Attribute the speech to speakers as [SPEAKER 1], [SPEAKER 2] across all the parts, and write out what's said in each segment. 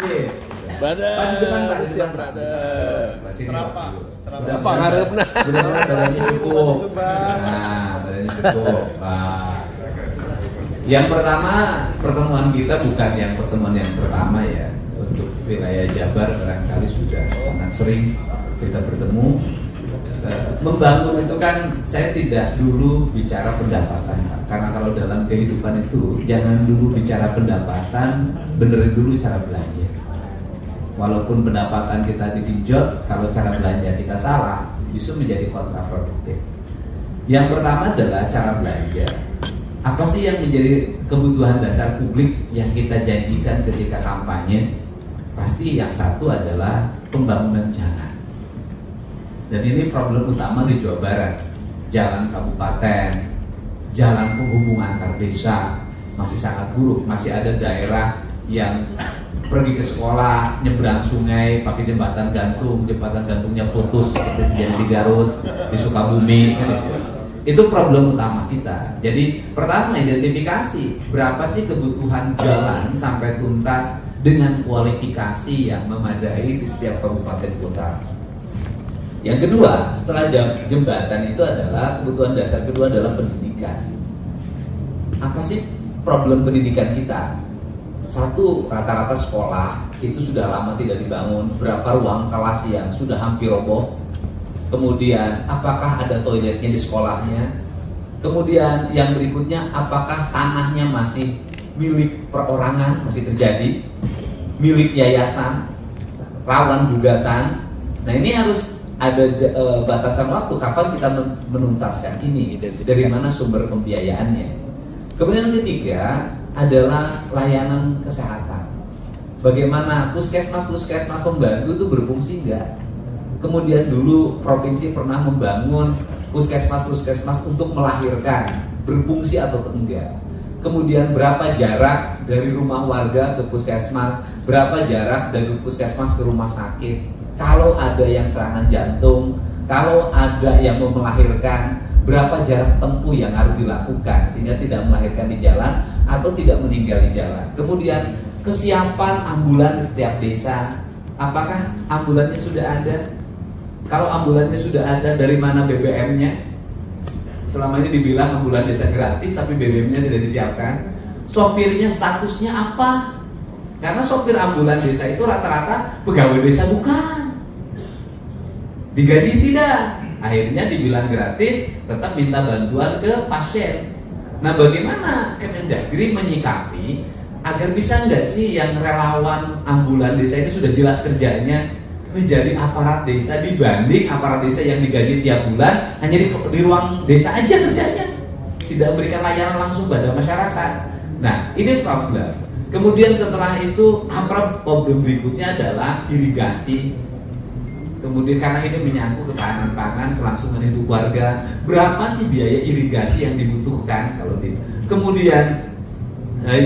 [SPEAKER 1] Sip.
[SPEAKER 2] Brother,
[SPEAKER 1] Pak, di depan, Pak, di depan,
[SPEAKER 2] siap,
[SPEAKER 1] Pak.
[SPEAKER 2] brother.
[SPEAKER 1] Pak, sini.
[SPEAKER 3] Berapa?
[SPEAKER 2] Berapa ngarepna?
[SPEAKER 1] Benar-benar badannya cukup. Nah, badannya cukup. Pak. Yang pertama, pertemuan kita bukan yang pertemuan yang pertama ya. Untuk wilayah Jabar barangkali sudah sangat sering kita bertemu. Membangun itu kan saya tidak dulu bicara pendapatan, Pak. Karena kalau dalam kehidupan itu jangan dulu bicara pendapatan, benerin dulu cara belanja. Walaupun pendapatan kita digenjot, kalau cara belanja kita salah, justru menjadi kontraproduktif. Yang pertama adalah cara belanja. Apa sih yang menjadi kebutuhan dasar publik yang kita janjikan ketika kampanye? Pasti yang satu adalah pembangunan jalan. Dan ini problem utama di Jawa Barat. Jalan kabupaten, jalan penghubung antar desa masih sangat buruk. Masih ada daerah yang pergi ke sekolah, nyebrang sungai, pakai jembatan gantungnya putus seperti terjadi di Garut, di Sukabumi. Itu problem utama kita. Jadi pertama identifikasi berapa sih kebutuhan jalan sampai tuntas dengan kualifikasi yang memadai di setiap kabupaten kota. Yang kedua, setelah jembatan itu adalah kebutuhan dasar kedua adalah pendidikan. Apa sih problem pendidikan kita? Satu, rata-rata sekolah itu sudah lama tidak dibangun. Berapa ruang kelas yang sudah hampir roboh. Kemudian, apakah ada toiletnya di sekolahnya? Kemudian yang berikutnya, apakah tanahnya masih milik perorangan, masih terjadi? Milik yayasan, rawan gugatan. Nah ini harus ada batasan waktu kapan kita menuntaskan ini, dari mana sumber pembiayaannya. Kemudian yang ketiga adalah layanan kesehatan. Bagaimana puskesmas pembantu itu berfungsi enggak? Kemudian dulu provinsi pernah membangun puskesmas untuk melahirkan, berfungsi atau enggak? Kemudian berapa jarak dari rumah warga ke puskesmas, berapa jarak dari puskesmas ke rumah sakit? Kalau ada yang serangan jantung, kalau ada yang mau melahirkan, berapa jarak tempuh yang harus dilakukan sehingga tidak melahirkan di jalan atau tidak meninggal di jalan. Kemudian kesiapan ambulan di setiap desa, apakah ambulannya sudah ada? Kalau ambulannya sudah ada, dari mana BBM-nya? Selama ini dibilang ambulan desa gratis, tapi BBM-nya tidak disiapkan. Sopirnya statusnya apa? Karena sopir ambulan desa itu rata-rata pegawai desa bukan. Digaji tidak. Akhirnya dibilang gratis, tetap minta bantuan ke pasien. Nah bagaimana Kemendagri menyikapi agar bisa nggak sih yang relawan ambulan desa itu sudah jelas kerjanya menjadi aparat desa dibanding aparat desa yang digaji tiap bulan hanya di ruang desa aja kerjanya, tidak memberikan layanan langsung pada masyarakat. Nah ini problem. Kemudian setelah itu apa problem berikutnya adalah irigasi. Kemudian karena ini menyangkut ketahanan pangan, kelangsungan hidup warga, berapa sih biaya irigasi yang dibutuhkan kalau di. Kemudian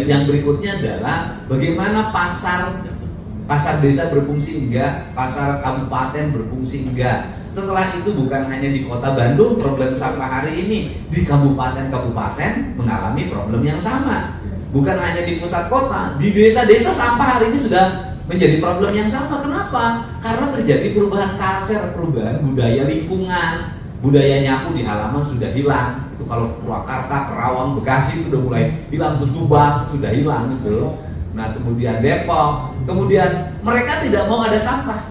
[SPEAKER 1] yang berikutnya adalah bagaimana pasar desa berfungsi enggak, pasar kabupaten berfungsi enggak. Setelah itu bukan hanya di kota Bandung problem sampah hari ini, di kabupaten-kabupaten mengalami problem yang sama. Bukan hanya di pusat kota, di desa-desa sampah hari ini sudah menjadi problem yang sama. Kenapa? Karena terjadi perubahan culture, perubahan budaya lingkungan. Budaya nyapu di halaman sudah hilang. Itu kalau Purwakarta, Kerawang, Bekasi itu udah mulai hilang. Tuh Subang sudah hilang gitu. Nah kemudian Depok. Kemudian mereka tidak mau ada sampah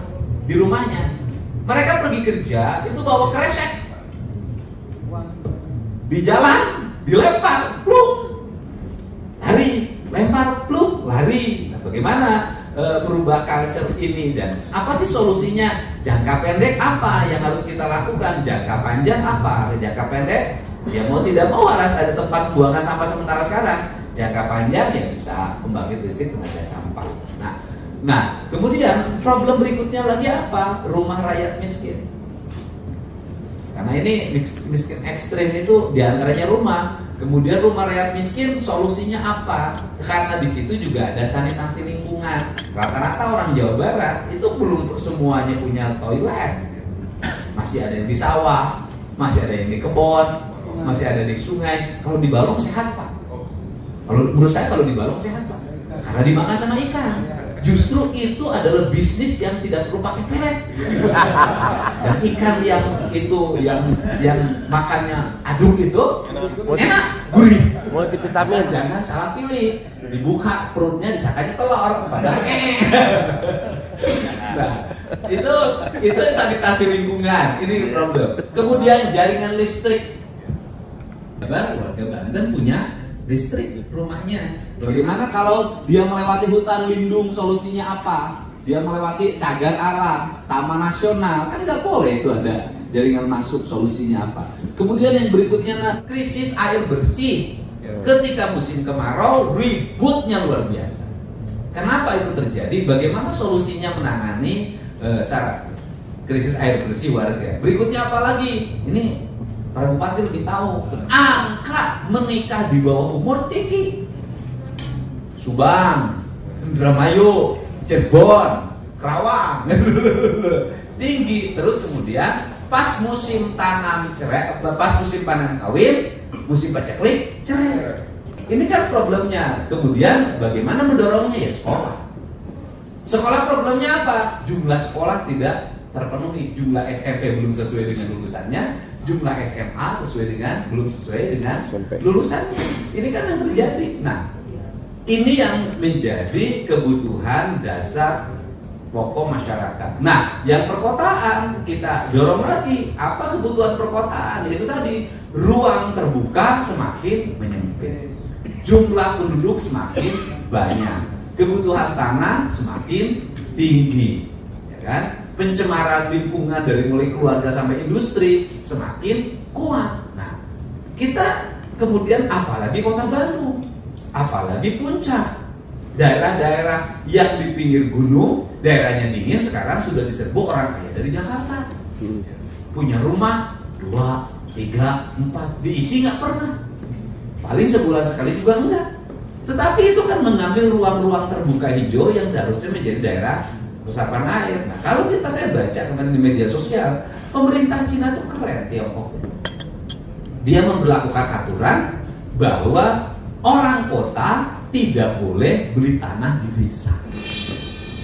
[SPEAKER 1] di rumahnya. Mereka pergi kerja itu bawa kresek di jalan, dilempar, pluk, lari, lempar, pluk, lari. Nah bagaimana merubah culture ini dan apa sih solusinya? Jangka pendek apa yang harus kita lakukan? Jangka panjang apa? Jangka pendek ya mau tidak mau harus ada tempat buangan sampah sementara sekarang. Jangka panjang ya bisa pembangkit listrik tenaga sampah. Nah kemudian problem berikutnya lagi apa? Rumah rakyat miskin. Karena ini miskin ekstrim itu diantaranya rumah. Kemudian rumah rakyat miskin solusinya apa? Karena di situ juga ada sanitasi lingkungan. Rata-rata orang Jawa Barat itu belum semuanya punya toilet. Masih ada yang di sawah, masih ada yang di kebun, masih ada di sungai. Kalau di balong sehat Pak. Kalau menurut saya kalau di balong sehat Pak. Karena dimakan sama ikan. Justru itu adalah bisnis yang tidak perlu pakai pelet. Dan ikan yang itu yang makannya aduk itu enak, gurih.
[SPEAKER 2] Multivitamin.
[SPEAKER 1] Jangan salah pilih. Dibuka perutnya disangkanya telur, padahal Nah, itu sanitasi lingkungan. Ini problem. Kemudian jaringan listrik. Warga Banten punya listrik rumahnya. Bagaimana kalau dia melewati hutan lindung, solusinya apa? Dia melewati cagar alam, taman nasional, kan nggak boleh itu ada jaringan masuk, solusinya apa? Kemudian yang berikutnya, krisis air bersih. Ketika musim kemarau, ributnya luar biasa. Kenapa itu terjadi? Bagaimana solusinya menangani krisis air bersih warga? Berikutnya apa lagi? Ini para bupati lebih tahu. Angka menikah di bawah umur tinggi. Subang, Indramayu, Cirebon, Kerawang, tinggi. Terus kemudian pas musim tanam cerai, pas musim panen kawin, musim paceklik, cerai. Ini kan problemnya. Kemudian bagaimana mendorongnya? Ya sekolah. Sekolah problemnya apa? Jumlah sekolah tidak terpenuhi. Jumlah SMP belum sesuai dengan lulusannya. Jumlah SMA belum sesuai dengan lulusannya. Ini kan yang terjadi. Nah, ini yang menjadi kebutuhan dasar pokok masyarakat. Nah, yang perkotaan kita dorong lagi. Apa kebutuhan perkotaan? Yaitu tadi, ruang terbuka semakin menyempit, jumlah penduduk semakin banyak, kebutuhan tanah semakin tinggi, ya kan? Pencemaran lingkungan dari mulai keluarga sampai industri semakin kuat. Nah, kita kemudian apalagi Kota Bandung, apalagi Puncak, daerah-daerah yang di pinggir gunung, daerahnya dingin, sekarang sudah diserbu orang kaya dari Jakarta. Punya rumah 2, 3, 4, diisi nggak pernah. Paling sebulan sekali juga enggak. Tetapi itu kan mengambil ruang-ruang terbuka hijau yang seharusnya menjadi daerah resapan air. Nah, kalau saya baca kemarin di media sosial, pemerintah Cina tuh keren, Tiongkok itu. Dia memberlakukan aturan bahwa orang kota tidak boleh beli tanah di desa.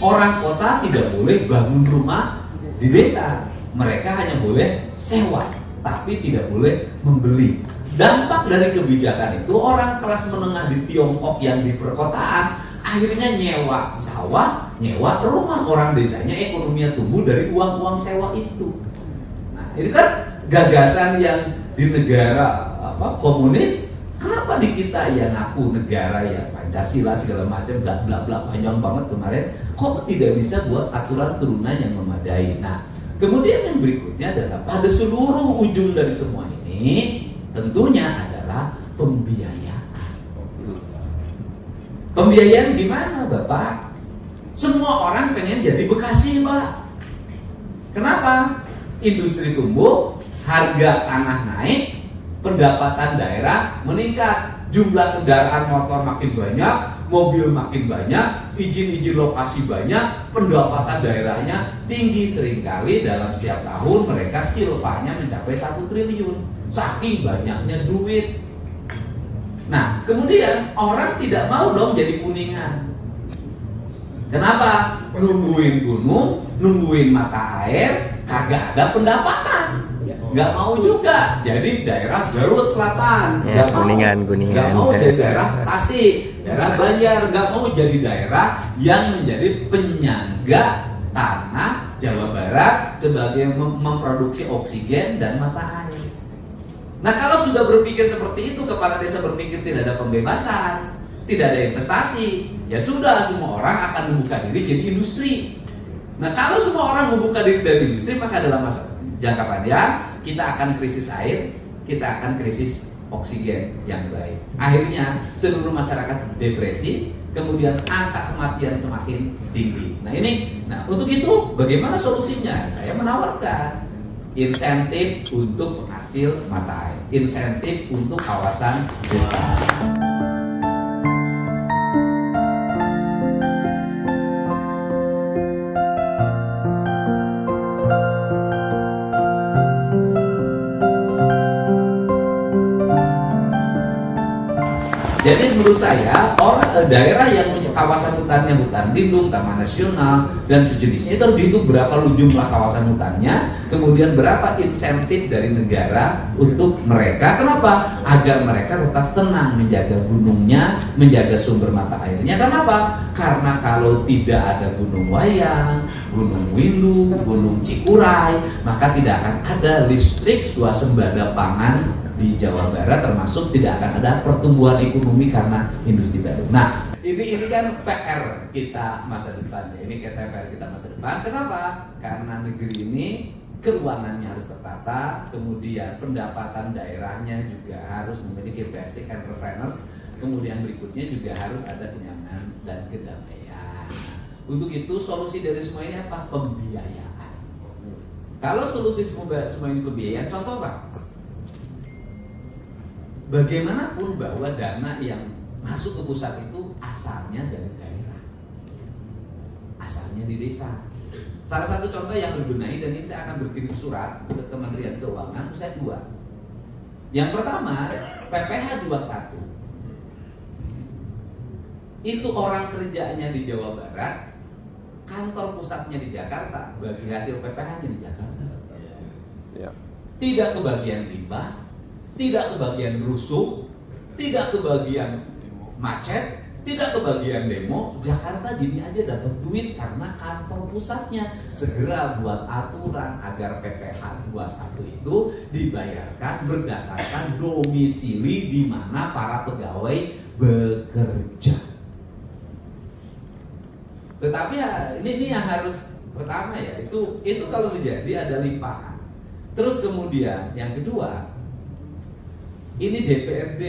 [SPEAKER 1] Orang kota tidak boleh bangun rumah di desa. Mereka hanya boleh sewa, tapi tidak boleh membeli. Dampak dari kebijakan itu, orang kelas menengah di Tiongkok yang di perkotaan akhirnya nyewa sawah, nyewa rumah. Orang desanya ekonominya tumbuh dari uang-uang sewa itu. Nah, itu kan gagasan yang di negara komunis. Kenapa di kita yang ngaku negara ya Pancasila segala macam bla bla bla panjang banget kemarin, kok tidak bisa buat aturan turunan yang memadai? Nah, kemudian yang berikutnya adalah pada seluruh ujung dari semua ini tentunya adalah pembiayaan. Pembiayaan gimana, Bapak? Semua orang pengen jadi Bekasi, Pak. Kenapa? Industri tumbuh, harga tanah naik, pendapatan daerah meningkat, jumlah kendaraan motor makin banyak, mobil makin banyak, izin-izin lokasi banyak, pendapatan daerahnya tinggi. Seringkali dalam setiap tahun mereka silpanya mencapai 1 triliun, saking banyaknya duit. Nah, kemudian orang tidak mau dong jadi Kuningan. Kenapa? Nungguin gunung, nungguin mata air, kagak ada pendapatan. Nggak mau juga jadi daerah Garut Selatan,
[SPEAKER 2] ya, Kuningan.
[SPEAKER 1] Nggak mau jadi daerah Tasik, daerah Banjar, nggak mau jadi daerah yang menjadi penyangga tanah Jawa Barat sebagai memproduksi oksigen dan mata air. Nah, kalau sudah berpikir seperti itu, kepala desa berpikir tidak ada pembebasan, tidak ada investasi, ya sudah, semua orang akan membuka diri jadi industri. Nah, kalau semua orang membuka diri dari industri, maka dalam masa jangka panjang kita akan krisis air, kita akan krisis oksigen yang baik. Akhirnya seluruh masyarakat depresi, kemudian angka kematian semakin tinggi. Nah, untuk itu bagaimana solusinya? Saya menawarkan insentif untuk penghasil mata air, insentif untuk kawasan hutan. Jadi menurut saya daerah yang punya kawasan hutannya hutan lindung, taman nasional dan sejenisnya itu harus dihitung berapa jumlah kawasan hutannya, kemudian berapa insentif dari negara untuk mereka. Kenapa? Agar mereka tetap tenang menjaga gunungnya, menjaga sumber mata airnya. Kenapa? Karena kalau tidak ada Gunung Wayang, Gunung Windu, Gunung Cikuray, maka tidak akan ada listrik swasembada pangan di Jawa Barat, termasuk tidak akan ada pertumbuhan ekonomi karena industri baru. Nah, ini kan PR kita masa depan ya. Ini PR kita masa depan. Kenapa? Karena negeri ini keuangannya harus tertata, kemudian pendapatan daerahnya juga harus memiliki basic entrepreneurs, kemudian berikutnya juga harus ada kenyamanan dan kedamaian. Untuk itu solusi dari semua ini apa? Pembiayaan. Kalau solusi semua ini pembiayaan, contoh Pak, bagaimanapun bahwa dana yang masuk ke pusat itu asalnya dari daerah, asalnya di desa. Salah satu contoh yang dibenahi, dan ini saya akan berkirim surat ke Kementerian Keuangan, saya dua. Yang pertama, PPh 21 itu orang kerjanya di Jawa Barat, kantor pusatnya di Jakarta, bagi hasil PPh-nya di Jakarta. Tidak kebagian limbah, tidak kebagian rusuh, tidak kebagian macet, tidak kebagian demo. Jakarta gini aja dapat duit karena kantor pusatnya. Segera buat aturan agar PPh 21 itu dibayarkan berdasarkan domisili di mana para pegawai bekerja. Tetapi ya, ini yang harus pertama ya, itu kalau terjadi ada limpahan. Terus kemudian yang kedua, ini DPRD,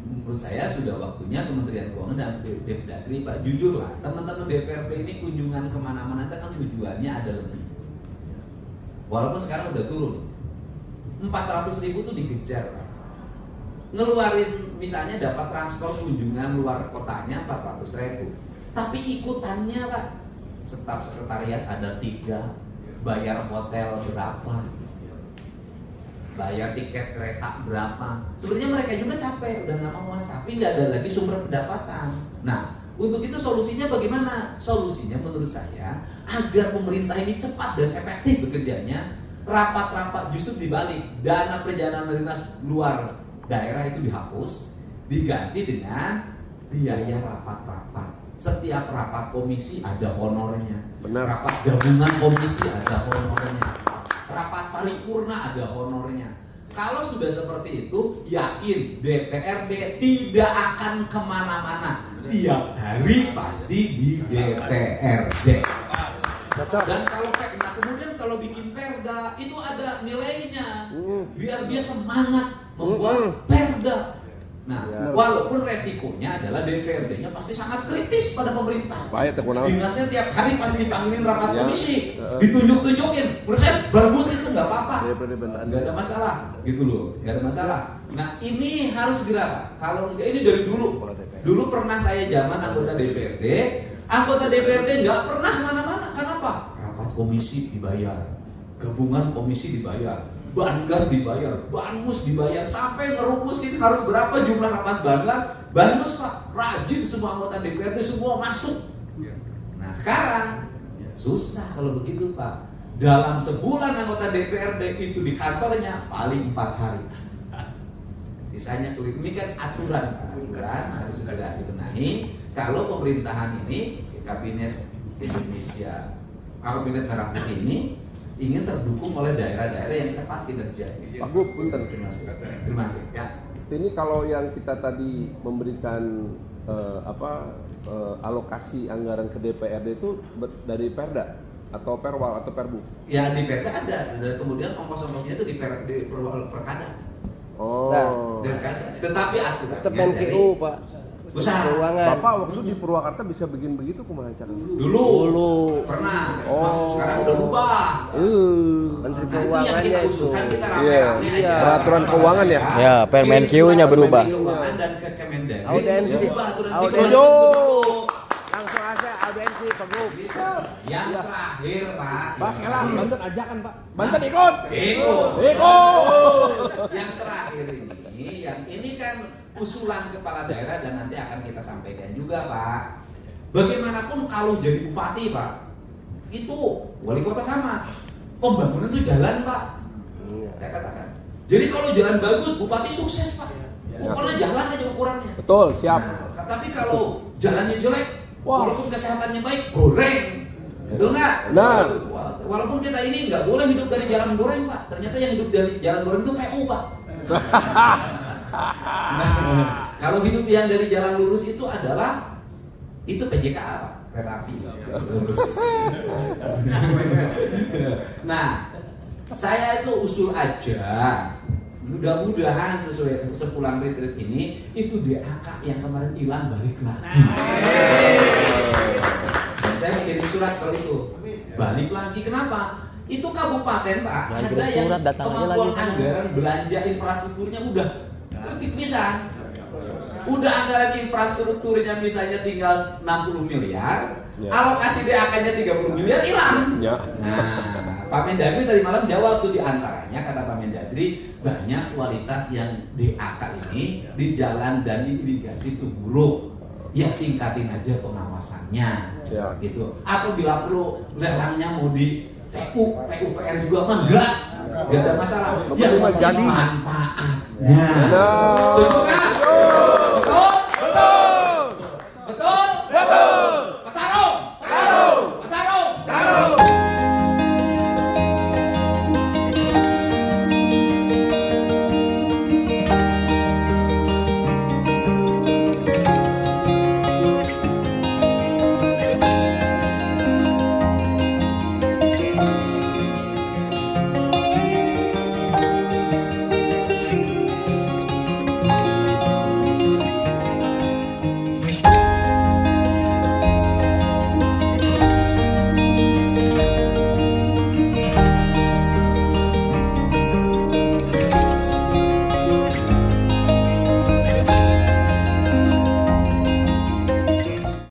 [SPEAKER 1] menurut saya sudah waktunya Kementerian Keuangan dan Depdagri, Pak, jujur lah, teman-teman DPRD ini kunjungan kemana-mana itu kan tujuannya ada lebih. Walaupun sekarang udah turun, 400.000 tuh dikejar, Pak. Ngeluarin misalnya dapat transport kunjungan luar kotanya 400.000, tapi ikutannya Pak, staf sekretariat ada 3, bayar hotel berapa, bayar tiket kereta berapa. Sebenarnya mereka juga capek, udah nggak mau Mas, tapi nggak ada lagi sumber pendapatan. Nah, untuk itu solusinya bagaimana? Solusinya menurut saya agar pemerintah ini cepat dan efektif bekerjanya, rapat-rapat justru dibalik, dana perjalanan dinas luar daerah itu dihapus, diganti dengan biaya rapat-rapat. Setiap rapat komisi ada honornya.
[SPEAKER 2] Benar.
[SPEAKER 1] Rapat gabungan komisi ada honornya. Rapat paripurna ada honornya. Kalau sudah seperti itu, yakin DPRD tidak akan kemana-mana. Tiap hari pasti di DPRD. Dan kalau nah kemudian kalau bikin perda itu ada nilainya, biar dia semangat membuat perda. Nah, walaupun resikonya adalah DPRD-nya pasti sangat kritis pada pemerintah. Dinasnya tiap hari pasti dipanggilin rapat komisi, ditunjuk-tunjukin. Menurut saya bagus itu, nggak apa-apa, nggak ada masalah, gitu loh, nggak ada masalah. Nah, ini harus segera. Kalau enggak, ini dari dulu. Dulu pernah saya zaman anggota DPRD nggak pernah mana-mana. Kenapa? Rapat komisi dibayar, gabungan komisi dibayar, Banggar dibayar, Banmus dibayar, sampai ngerumusin harus berapa jumlah rapat Banggar, Banmus Pak, rajin semua anggota DPRD semua masuk. Nah sekarang susah kalau begitu Pak. Dalam sebulan anggota DPRD itu di kantornya paling 4 hari. Sisanya kulit. Ini kan aturan harus segera dibenahi. Kalau pemerintahan ini, kabinet Indonesia, kabinet Merah Putih ini ingin terdukung oleh daerah-daerah yang cepat kinerjanya.
[SPEAKER 2] Pak Gub, punten.
[SPEAKER 1] Terima kasih. Ya.
[SPEAKER 2] Ini kalau yang kita tadi memberikan alokasi anggaran ke DPRD itu dari Perda atau Perwal atau Perbu?
[SPEAKER 1] Ya di Perda ada, dan kemudian ongkos-ongkosnya itu di Perkada.
[SPEAKER 2] Oh.
[SPEAKER 1] Tetapi aturannya
[SPEAKER 3] tetap NKU Pak.
[SPEAKER 1] Besar.
[SPEAKER 3] Keuangan.
[SPEAKER 2] Bapak waktu itu di Purwakarta bisa bikin begitu kumaha caranya?
[SPEAKER 1] Dulu pernah. Sekarang udah berubah.
[SPEAKER 3] Menteri
[SPEAKER 1] Nah,
[SPEAKER 3] Keuangannya itu.
[SPEAKER 1] Kan kita rame-rame aja.
[SPEAKER 2] Peraturan keuangan ya?
[SPEAKER 4] Ya, Permenkeu-nya berubah.
[SPEAKER 1] Keuangan dan ke Kemendagri.
[SPEAKER 3] Audiensi.
[SPEAKER 1] Berubah aturan
[SPEAKER 3] Langsung aja audiensi Pak Gub.
[SPEAKER 1] Yang terakhir Pak.
[SPEAKER 2] Pak, elah, Banten ajakan Pak. Banten ikut.
[SPEAKER 1] Ikut.
[SPEAKER 2] Ikut.
[SPEAKER 1] Yang terakhir ini, yang ini kan usulan kepala daerah dan nanti akan kita sampaikan juga, Pak. Bagaimanapun kalau jadi bupati, Pak, itu wali kota sama. Pembangunan itu jalan, Pak. Saya katakan. Jadi kalau jalan bagus, bupati sukses, Pak. Karena jalan aja ukurannya.
[SPEAKER 2] Betul, siap.
[SPEAKER 1] Nah, tapi kalau jalannya jelek,
[SPEAKER 2] Wah.
[SPEAKER 1] walaupun kesehatannya baik, goreng. Betul nggak?
[SPEAKER 2] Benar.
[SPEAKER 1] Walaupun kita ini nggak boleh hidup dari jalan goreng, Pak. Ternyata yang hidup dari jalan goreng itu PU, Pak. Nah, kalau hidup yang dari jalan lurus itu adalah itu PJKA, Pak, kereta api lurus. Nah, saya itu usul aja, mudah-mudahan sesuai sepulang retreat ini itu DAK yang kemarin hilang balik lagi. Dan saya mau kirim surat kalau itu balik lagi. Kenapa? Itu kabupaten, Pak, ada yang kemampuan anggaran belanja infrastrukturnya udah tipis-tipisan. Udah anggaran infrastrukturnya misalnya tinggal 60 miliar, alokasi DAK-nya 30 miliar hilang.
[SPEAKER 2] Ya.
[SPEAKER 1] Nah, Pak Mendagri tadi malam jawab tuh, diantaranya kata Pak Mendagri banyak kualitas yang DAK ini di jalan dan di irigasi itu buruk. Ya tingkatin aja pengawasannya, gitu. Atau bila perlu lelangnya mau di PUPR juga mah enggak ada masalah. Ya
[SPEAKER 2] jadi
[SPEAKER 1] manfaatnya. Setuju kan?